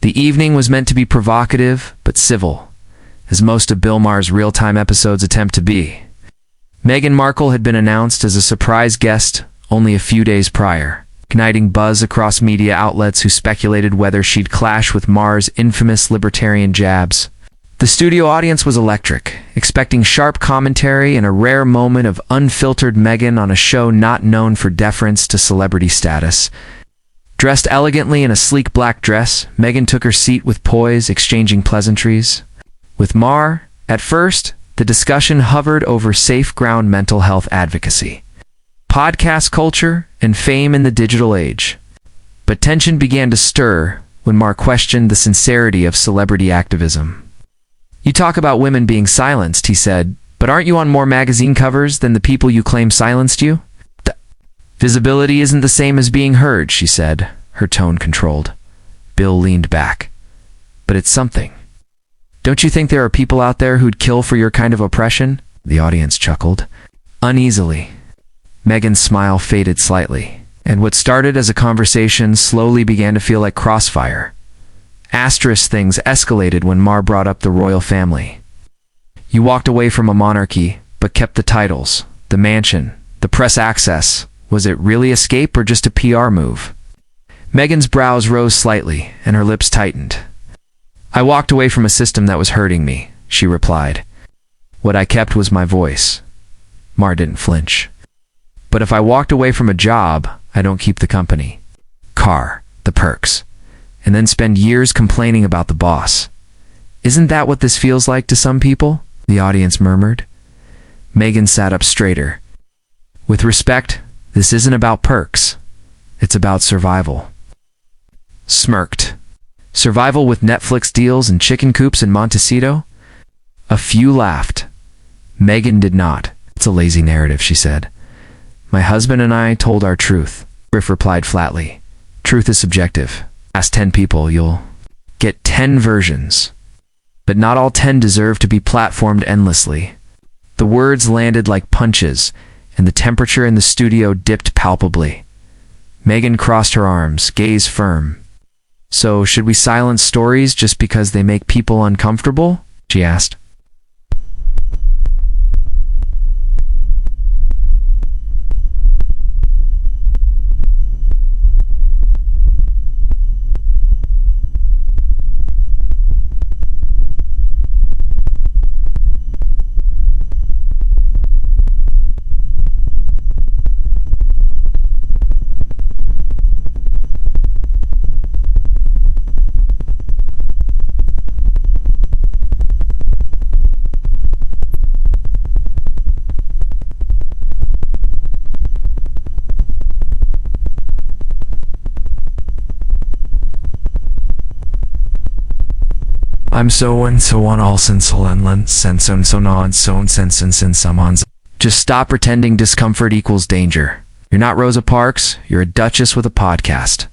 The evening was meant to be provocative, but civil, as most of Bill Maher's real-time episodes attempt to be. Meghan Markle had been announced as a surprise guest only a few days prior, igniting buzz across media outlets who speculated whether she'd clash with Maher's infamous libertarian jabs. The studio audience was electric, expecting sharp commentary and a rare moment of unfiltered Meghan on a show not known for deference to celebrity status. Dressed elegantly in a sleek black dress, Meghan took her seat with poise, exchanging pleasantries. With Maher, at first, the discussion hovered over safe-ground mental health advocacy, podcast culture, and fame in the digital age. But tension began to stir when Maher questioned the sincerity of celebrity activism. "You talk about women being silenced," he said, "but aren't you on more magazine covers than the people you claim silenced you?" "Visibility isn't the same as being heard," she said, her tone controlled. Bill leaned back. "But it's something. Don't you think there are people out there who'd kill for your kind of oppression?" The audience chuckled. Uneasily, Meghan's smile faded slightly, and what started as a conversation slowly began to feel like crossfire. Things escalated when Maher brought up the royal family. "You walked away from a monarchy, but kept the titles, the mansion, the press access. Was it really escape or just a PR move?" Meghan's brows rose slightly, and her lips tightened. "I walked away from a system that was hurting me," she replied. "What I kept was my voice." Maher didn't flinch. "But if I walked away from a job, I don't keep the company, car, the perks, and then spend years complaining about the boss. Isn't that what this feels like to some people?" the audience murmured. Meghan sat up straighter. "With respect, this isn't about perks. It's about survival." Smirked. "Survival with Netflix deals and chicken coops in Montecito?" A few laughed. Meghan did not. "It's a lazy narrative," she said. "My husband and I told our truth." Griff replied flatly. "Truth is subjective. Ask 10 people, you'll get 10 versions. But not all 10 deserve to be platformed endlessly." The words landed like punches, and the temperature in the studio dipped palpably. Meghan crossed her arms, gaze firm. "So, should we silence stories just because they make people uncomfortable?" she asked. "I'm so and so on all sense. Just stop pretending discomfort equals danger. You're not Rosa Parks, you're a duchess with a podcast."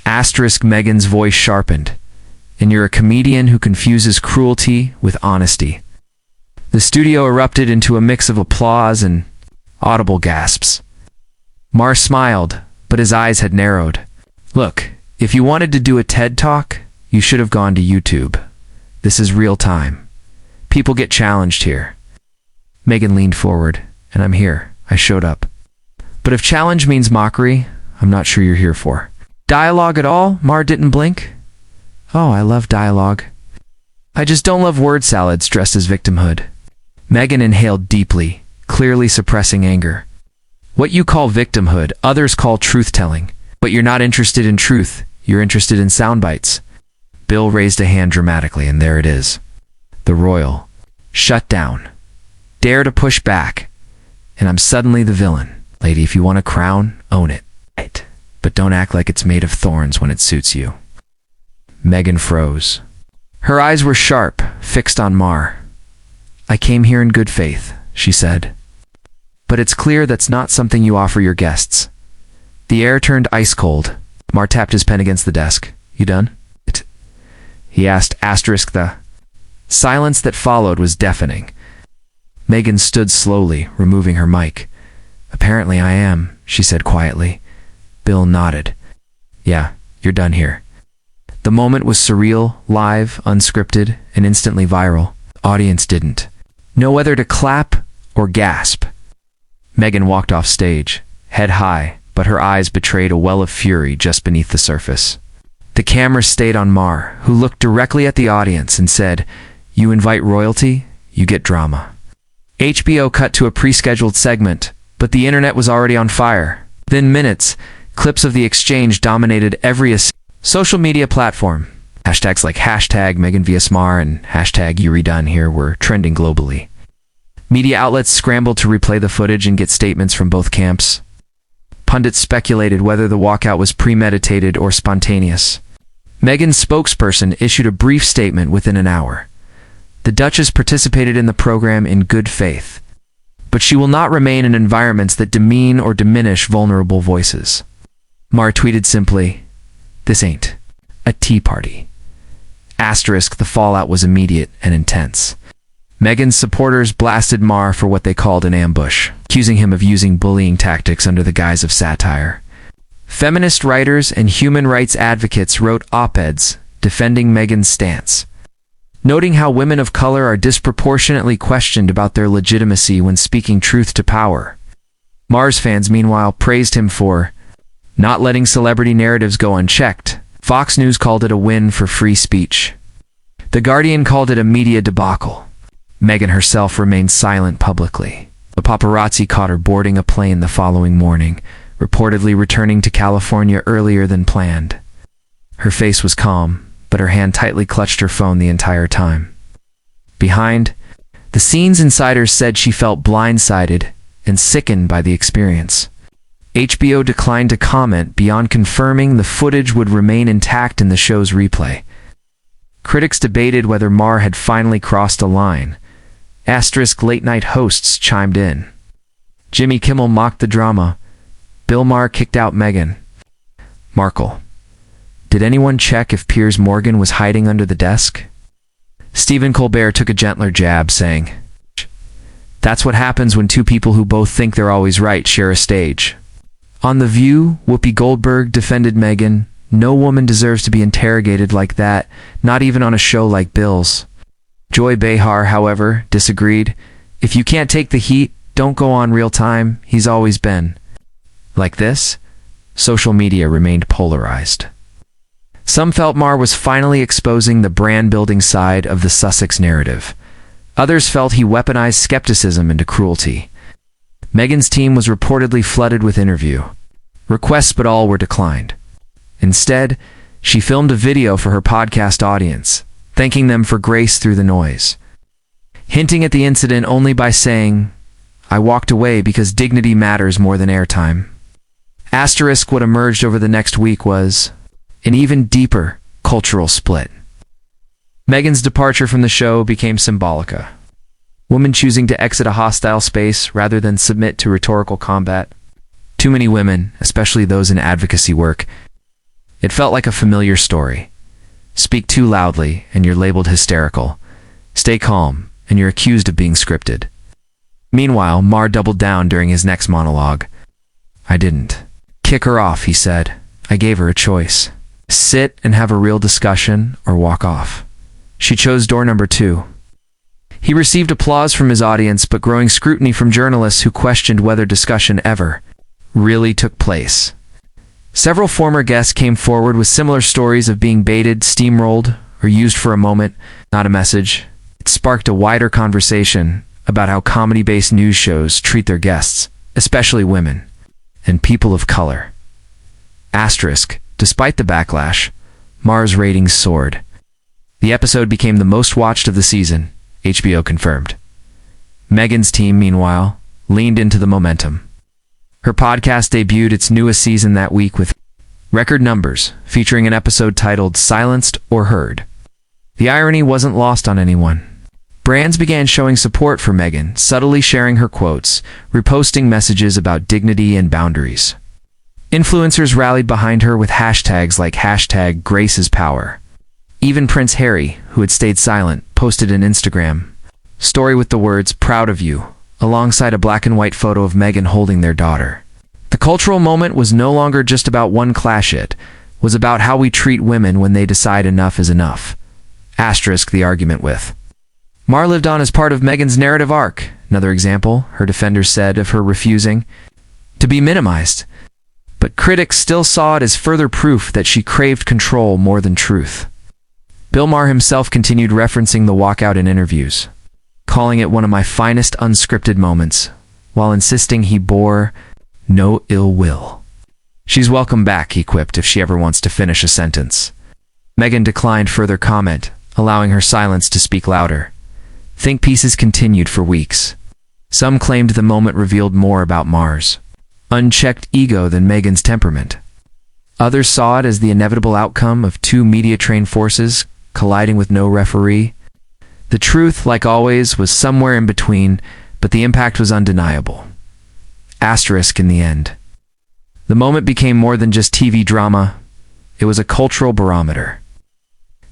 Meghan's voice sharpened. "And you're a comedian who confuses cruelty with honesty." The studio erupted into a mix of applause and audible gasps. Maher smiled, but his eyes had narrowed. "Look, if you wanted to do a TED Talk, you should have gone to YouTube. This is real time. People get challenged here." Meghan leaned forward. "And I'm here. I showed up. But if challenge means mockery, I'm not sure you're here for." "Dialogue at all?" Maher didn't blink. "Oh, I love dialogue. I just don't love word salads dressed as victimhood." Meghan inhaled deeply, clearly suppressing anger. "What you call victimhood, others call truth-telling. But you're not interested in truth. You're interested in sound bites." Bill raised a hand dramatically, and there it is. The royal. Shut down. Dare to push back. And I'm suddenly the villain. Lady, if you want a crown, own it. Right. But don't act like it's made of thorns when it suits you. Meghan froze. Her eyes were sharp, fixed on Maher. "I came here in good faith," she said. "But it's clear that's not something you offer your guests." The air turned ice cold. Maher tapped his pen against the desk. "You done?" he asked. The silence that followed was deafening. Meghan stood slowly, removing her mic. "Apparently I am," she said quietly. Bill nodded. "Yeah, you're done here." The moment was surreal, live, unscripted, and instantly viral. The audience didn't know whether to clap or gasp. Meghan walked off stage, head high, but her eyes betrayed a well of fury just beneath the surface. The camera stayed on Maher, who looked directly at the audience and said, "You invite royalty, you get drama." HBO cut to a pre-scheduled segment, but the internet was already on fire. Within minutes, clips of the exchange dominated every social media platform. Hashtags like hashtag Meghan vs Maher and hashtag you redone here were trending globally. Media outlets scrambled to replay the footage and get statements from both camps. Pundits speculated whether the walkout was premeditated or spontaneous. Meghan's spokesperson issued a brief statement within an hour. The Duchess participated in the program in good faith, but she will not remain in environments that demean or diminish vulnerable voices. Maher tweeted simply, "This ain't a tea party." Asterisk, the fallout was immediate and intense. Meghan's supporters blasted Maher for what they called an ambush, accusing him of using bullying tactics under the guise of satire. Feminist writers and human rights advocates wrote op-eds defending Meghan's stance, noting how women of color are disproportionately questioned about their legitimacy when speaking truth to power. Maher's fans, meanwhile, praised him for not letting celebrity narratives go unchecked. Fox News called it a win for free speech. The Guardian called it a media debacle. Meghan herself remained silent publicly. The paparazzi caught her boarding a plane the following morning, reportedly returning to California earlier than planned. Her face was calm, but her hand tightly clutched her phone the entire time. Behind the scenes, insiders said she felt blindsided and sickened by the experience. HBO declined to comment beyond confirming the footage would remain intact in the show's replay. Critics debated whether Maher had finally crossed a line. Asterisk late-night hosts chimed in. Jimmy Kimmel mocked the drama. Bill Maher kicked out Meghan Markle. Did anyone check if Piers Morgan was hiding under the desk? Stephen Colbert took a gentler jab, saying, "That's what happens when two people who both think they're always right share a stage." On The View, Whoopi Goldberg defended Meghan. "No woman deserves to be interrogated like that, not even on a show like Bill's." Joy Behar, however, disagreed. "If you can't take the heat, don't go on real time. He's always been like this." Social media remained polarized. Some felt Maher was finally exposing the brand-building side of the Sussex narrative. Others felt he weaponized skepticism into cruelty. Meghan's team was reportedly flooded with interview requests, but all were declined. Instead, she filmed a video for her podcast audience, thanking them for grace through the noise, hinting at the incident only by saying, "I walked away because dignity matters more than airtime." Asterisk, what emerged over the next week was an even deeper cultural split. Meghan's departure from the show became symbolic. Women choosing to exit a hostile space rather than submit to rhetorical combat. Too many women, especially those in advocacy work. It felt like a familiar story. Speak too loudly, and you're labeled hysterical. Stay calm, and you're accused of being scripted. Meanwhile, Maher doubled down during his next monologue. "I didn't kick her off," he said. "I gave her a choice. Sit and have a real discussion, or walk off. She chose door number 2. He received applause from his audience, but growing scrutiny from journalists who questioned whether discussion ever really took place. Several former guests came forward with similar stories of being baited, steamrolled, or used for a moment, not a message. It sparked a wider conversation about how comedy-based news shows treat their guests, especially women and people of color. Asterisk, despite the backlash, Maher's ratings soared. The episode became the most watched of the season, HBO confirmed. Meghan's team, meanwhile, leaned into the momentum. Her podcast debuted its newest season that week with record numbers, featuring an episode titled Silenced or Heard. The irony wasn't lost on anyone. Brands began showing support for Meghan, subtly sharing her quotes, reposting messages about dignity and boundaries. Influencers rallied behind her with hashtags like hashtag Grace is Power. Even Prince Harry, who had stayed silent, posted an Instagram story with the words, "Proud of you," alongside a black and white photo of Meghan holding their daughter. The cultural moment was no longer just about one clash. It was about how we treat women when they decide enough is enough. Asterisk the argument with. Maher lived on as part of Meghan's narrative arc. Another example, her defenders said of her refusing to be minimized. But critics still saw it as further proof that she craved control more than truth. Bill Maher himself continued referencing the walkout in interviews, calling it one of my finest unscripted moments, while insisting he bore no ill will. She's welcome back, he quipped, if she ever wants to finish a sentence. Meghan declined further comment, allowing her silence to speak louder. Think pieces continued for weeks. Some claimed the moment revealed more about Maher's unchecked ego than Meghan's temperament. Others saw it as the inevitable outcome of two media-trained forces colliding with no referee. The truth, like always, was somewhere in between, but the impact was undeniable. Asterisk in the end. The moment became more than just TV drama. It was a cultural barometer.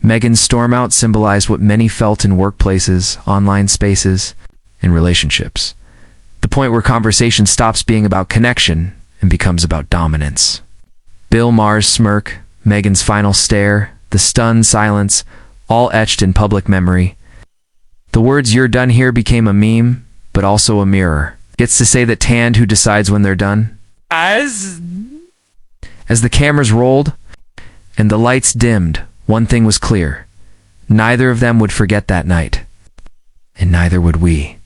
Meghan's storm-out symbolized what many felt in workplaces, online spaces, and relationships. The point where conversation stops being about connection and becomes about dominance. Bill Maher's smirk, Meghan's final stare, the stunned silence, all etched in public memory. The words "you're done here" became a meme, but also a mirror. Gets to say that tanned who decides when they're done? As the cameras rolled and the lights dimmed, one thing was clear. Neither of them would forget that night. And neither would we.